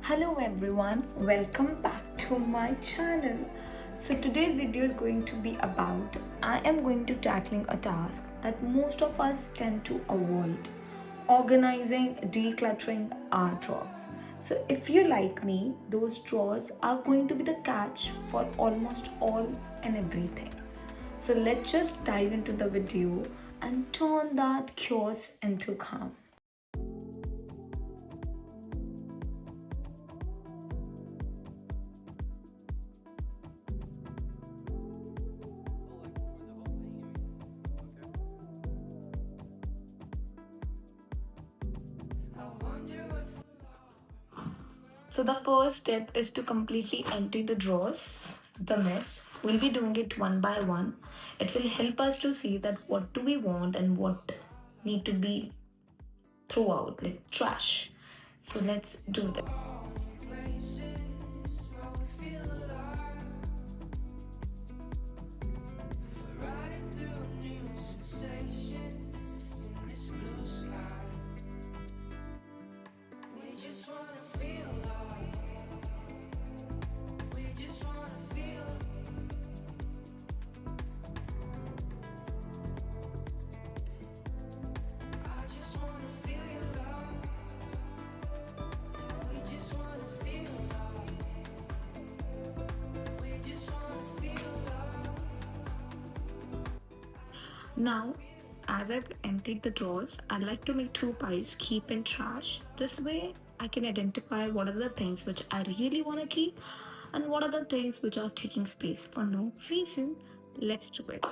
Hello everyone, welcome back to my channel. So today's video is going to be about I am going to tackling a task that most of us tend to avoid, organizing, decluttering our drawers. So if you like me, those drawers are going to be the catch for almost all and everything. So let's just dive into the video and turn that chaos into calm. So the first step is to completely empty the drawers, the mess. We'll be doing it one by one. It will help us to see that what do we want and what need to be thrown out, like trash. So let's do that. Now, as I've emptied the drawers, I'd like to make two piles, keep and trash. This way, I can identify what are the things which I really want to keep and what are the things which are taking space for no reason. Let's do it.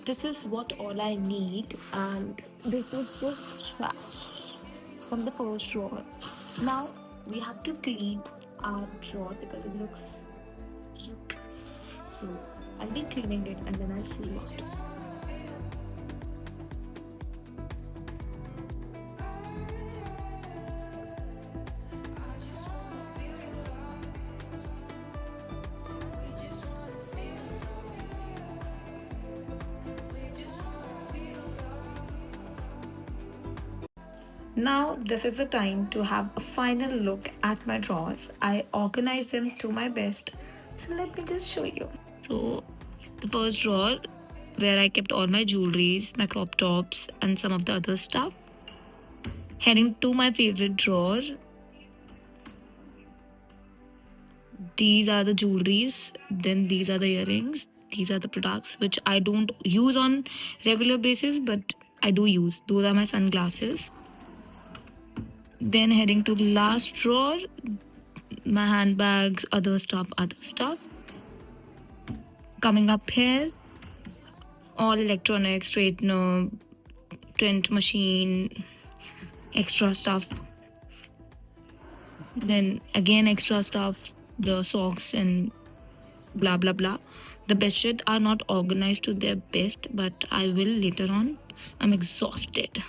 This is what all I need, and this is just trash from the first drawer. Now, we have to clean our drawer because it looks yuck. So, I'll be cleaning it and then I'll see you after. Now, this is the time to have a final look at my drawers. I organized them to my best. So, let me just show you. So, the first drawer where I kept all my jewelries, my crop tops, and some of the other stuff. Heading to my favorite drawer. These are the jewelries, then these are the earrings. These are the products which I don't use on regular basis, but I do use. Those are my sunglasses. Then heading to last drawer, my handbags, other stuff. Coming up here, all electronics, straightener, print machine, extra stuff. Then again extra stuff, the socks and blah blah blah. The bedsheet are not organized to their best, but I will later on. I'm exhausted.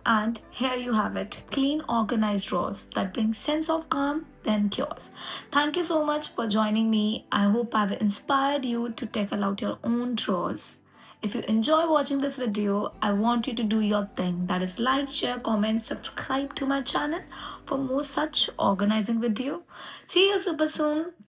And here you have it, clean, organized drawers that bring sense of calm, then cures. Thank you so much for joining me. I hope I've inspired you to tackle out your own drawers. If you enjoy watching this video, I want you to do your thing. That is like, share, comment, subscribe to my channel for more such organizing video. See you super soon.